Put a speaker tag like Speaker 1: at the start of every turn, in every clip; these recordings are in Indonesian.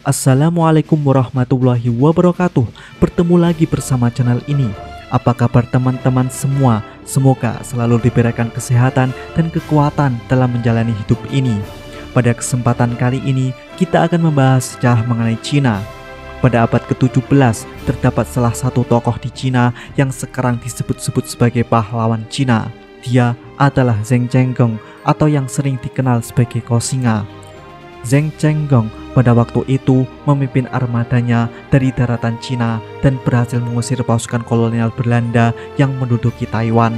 Speaker 1: Assalamualaikum warahmatullahi wabarakatuh. Bertemu lagi bersama channel ini. Apa kabar teman-teman semua? Semoga selalu diberikan kesehatan dan kekuatan dalam menjalani hidup ini. Pada kesempatan kali ini kita akan membahas sejarah mengenai Cina. Pada abad ke-17 terdapat salah satu tokoh di Cina yang sekarang disebut-sebut sebagai pahlawan Cina. Dia adalah Zheng Chenggong atau yang sering dikenal sebagai Koxinga. Zheng Chenggong pada waktu itu memimpin armadanya dari daratan Cina dan berhasil mengusir pasukan kolonial Belanda yang menduduki Taiwan.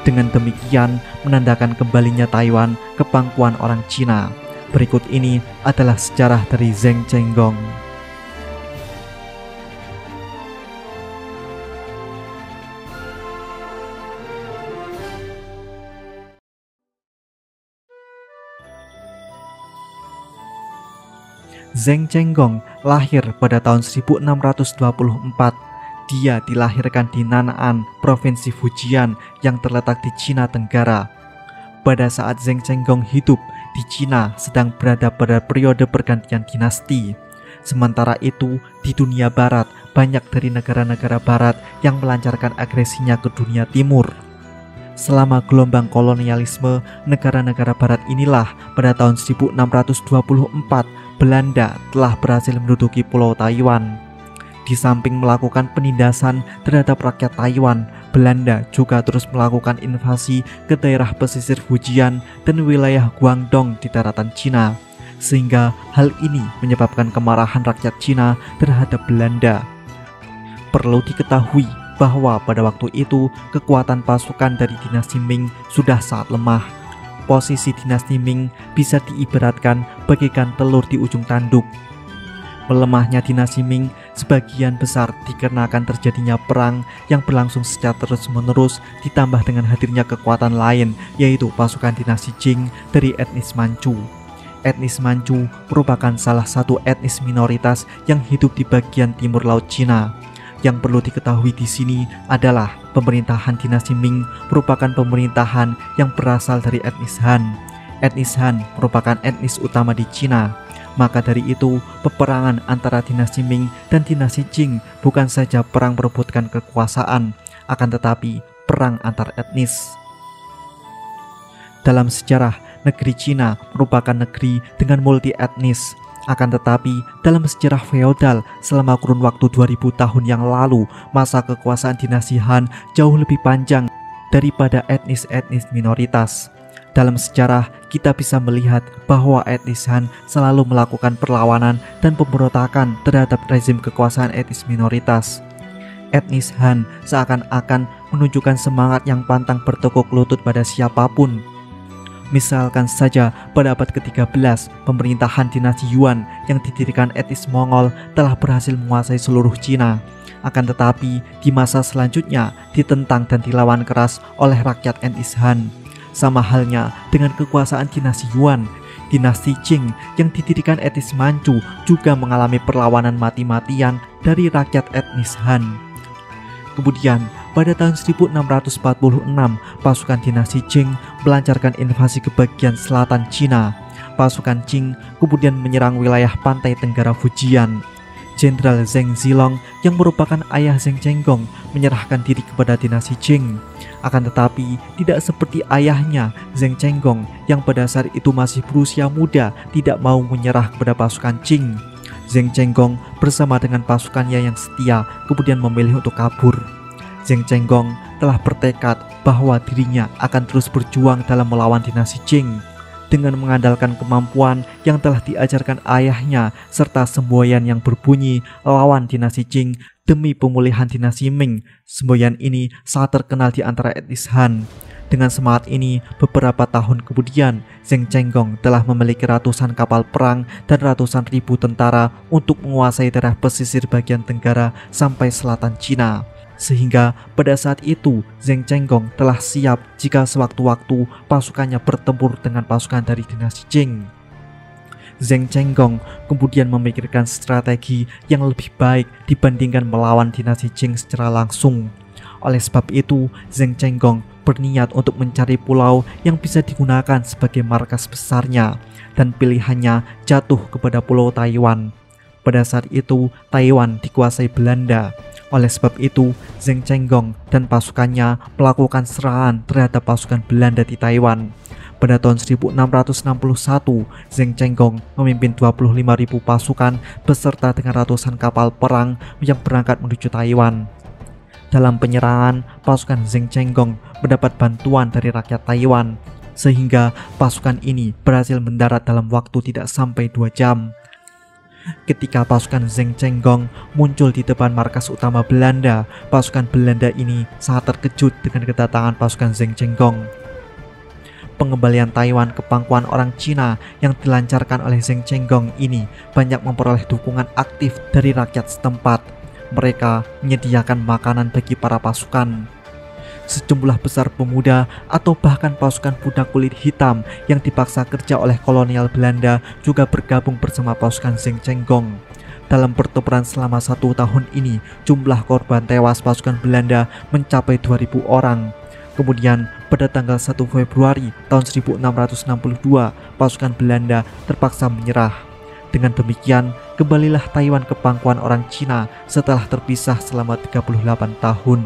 Speaker 1: Dengan demikian menandakan kembalinya Taiwan ke pangkuan orang Cina. Berikut ini adalah sejarah dari Zheng Chenggong. Zheng Chenggong lahir pada tahun 1624. Dia dilahirkan di Nan'an, Provinsi Fujian yang terletak di Cina Tenggara. Pada saat Zheng Chenggong hidup, di Cina sedang berada pada periode pergantian dinasti. Sementara itu, di dunia barat, banyak dari negara-negara barat yang melancarkan agresinya ke dunia timur. Selama gelombang kolonialisme, negara-negara barat inilah pada tahun 1624 Belanda telah berhasil menduduki Pulau Taiwan. Di samping melakukan penindasan terhadap rakyat Taiwan, Belanda juga terus melakukan invasi ke daerah pesisir Fujian dan wilayah Guangdong di daratan Cina, sehingga hal ini menyebabkan kemarahan rakyat Cina terhadap Belanda. Perlu diketahui bahwa pada waktu itu kekuatan pasukan dari dinasti Ming sudah sangat lemah. Posisi dinasti Ming bisa diibaratkan bagaikan telur di ujung tanduk. Melemahnya dinasti Ming sebagian besar dikarenakan terjadinya perang yang berlangsung secara terus-menerus, ditambah dengan hadirnya kekuatan lain, yaitu pasukan dinasti Qing dari etnis Manchu. Etnis Manchu merupakan salah satu etnis minoritas yang hidup di bagian timur laut Cina. Yang perlu diketahui di sini adalah pemerintahan dinasti Ming merupakan pemerintahan yang berasal dari etnis Han. Etnis Han merupakan etnis utama di Cina. Maka dari itu, peperangan antara dinasti Ming dan dinasti Qing bukan saja perang perebutkan kekuasaan, akan tetapi perang antar etnis. Dalam sejarah, negeri Cina merupakan negeri dengan multi etnis. Akan tetapi, dalam sejarah feodal selama kurun waktu 2000 tahun yang lalu, masa kekuasaan dinasti Han jauh lebih panjang daripada etnis-etnis minoritas. Dalam sejarah, kita bisa melihat bahwa etnis Han selalu melakukan perlawanan dan pemberontakan terhadap rezim kekuasaan etnis minoritas. Etnis Han seakan-akan menunjukkan semangat yang pantang bertekuk lutut pada siapapun. Misalkan saja pada abad ke-13, pemerintahan dinasti Yuan yang didirikan etnis Mongol telah berhasil menguasai seluruh Cina. Akan tetapi, di masa selanjutnya ditentang dan dilawan keras oleh rakyat etnis Han. Sama halnya dengan kekuasaan dinasti Yuan, dinasti Qing yang didirikan etnis Manchu juga mengalami perlawanan mati-matian dari rakyat etnis Han. Kemudian, pada tahun 1646, pasukan dinasti Qing melancarkan invasi ke bagian selatan Cina. Pasukan Qing kemudian menyerang wilayah pantai tenggara Fujian. Jenderal Zheng Zilong yang merupakan ayah Zheng Chenggong menyerahkan diri kepada dinasti Qing. Akan tetapi, tidak seperti ayahnya, Zheng Chenggong yang pada saat itu masih berusia muda tidak mau menyerah kepada pasukan Qing. Zheng Chenggong bersama dengan pasukannya yang setia kemudian memilih untuk kabur. Zheng Chenggong telah bertekad bahwa dirinya akan terus berjuang dalam melawan dinasti Qing. Dengan mengandalkan kemampuan yang telah diajarkan ayahnya serta semboyan yang berbunyi lawan dinasti Qing demi pemulihan dinasti Ming, semboyan ini sangat terkenal di antara etnis Han. Dengan semangat ini, beberapa tahun kemudian, Zheng Chenggong telah memiliki ratusan kapal perang dan ratusan ribu tentara untuk menguasai daerah pesisir bagian tenggara sampai selatan Cina. Sehingga pada saat itu Zheng Chenggong telah siap jika sewaktu-waktu pasukannya bertempur dengan pasukan dari dinasti Qing. Zheng Chenggong kemudian memikirkan strategi yang lebih baik dibandingkan melawan dinasti Qing secara langsung. Oleh sebab itu, Zheng Chenggong berniat untuk mencari pulau yang bisa digunakan sebagai markas besarnya, dan pilihannya jatuh kepada Pulau Taiwan. Pada saat itu, Taiwan dikuasai Belanda. Oleh sebab itu, Zheng Chenggong dan pasukannya melakukan serangan terhadap pasukan Belanda di Taiwan. Pada tahun 1661, Zheng Chenggong memimpin 25.000 pasukan beserta dengan ratusan kapal perang yang berangkat menuju Taiwan. Dalam penyerangan, pasukan Zheng Chenggong mendapat bantuan dari rakyat Taiwan, sehingga pasukan ini berhasil mendarat dalam waktu tidak sampai 2 jam. Ketika pasukan Zheng Chenggong muncul di depan markas utama Belanda, pasukan Belanda ini sangat terkejut dengan kedatangan pasukan Zheng Chenggong. Pengembalian Taiwan ke pangkuan orang Cina yang dilancarkan oleh Zheng Chenggong ini banyak memperoleh dukungan aktif dari rakyat setempat. Mereka menyediakan makanan bagi para pasukan. Sejumlah besar pemuda atau bahkan pasukan budak kulit hitam yang dipaksa kerja oleh kolonial Belanda juga bergabung bersama pasukan Zheng Chenggong. Dalam pertempuran selama 1 tahun ini, jumlah korban tewas pasukan Belanda mencapai 2.000 orang. Kemudian pada tanggal 1 Februari tahun 1662, pasukan Belanda terpaksa menyerah. Dengan demikian, kembalilah Taiwan ke pangkuan orang Cina setelah terpisah selama 38 tahun.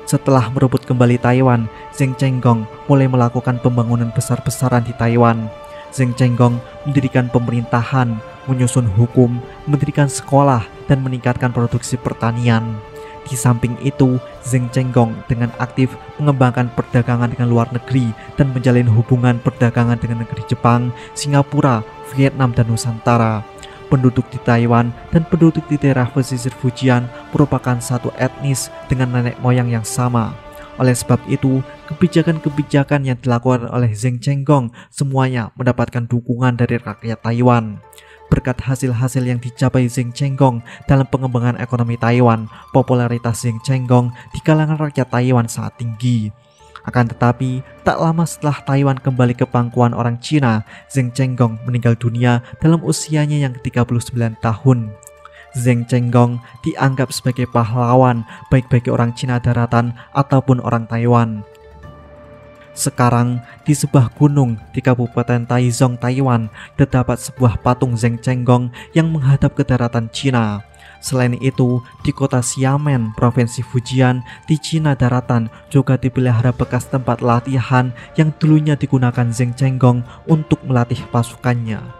Speaker 1: Setelah merebut kembali Taiwan, Zheng Chenggong mulai melakukan pembangunan besar-besaran di Taiwan. Zheng Chenggong mendirikan pemerintahan, menyusun hukum, mendirikan sekolah, dan meningkatkan produksi pertanian. Di samping itu, Zheng Chenggong dengan aktif mengembangkan perdagangan dengan luar negeri dan menjalin hubungan perdagangan dengan negeri Jepang, Singapura, Vietnam, dan Nusantara. Penduduk di Taiwan dan penduduk di daerah pesisir Fujian merupakan satu etnis dengan nenek moyang yang sama. Oleh sebab itu, kebijakan-kebijakan yang dilakukan oleh Zheng Chenggong semuanya mendapatkan dukungan dari rakyat Taiwan. Berkat hasil-hasil yang dicapai Zheng Chenggong dalam pengembangan ekonomi Taiwan, popularitas Zheng Chenggong di kalangan rakyat Taiwan sangat tinggi. Akan tetapi, tak lama setelah Taiwan kembali ke pangkuan orang Cina, Zheng Chenggong meninggal dunia dalam usianya yang ke-39 tahun. Zheng Chenggong dianggap sebagai pahlawan baik bagi orang Cina daratan ataupun orang Taiwan. Sekarang, di sebuah gunung di Kabupaten Taichung, Taiwan, terdapat sebuah patung Zheng Chenggong yang menghadap ke daratan Cina. Selain itu, di kota Xiamen, Provinsi Fujian, di Cina daratan juga dipelihara bekas tempat latihan yang dulunya digunakan Zheng Chenggong untuk melatih pasukannya.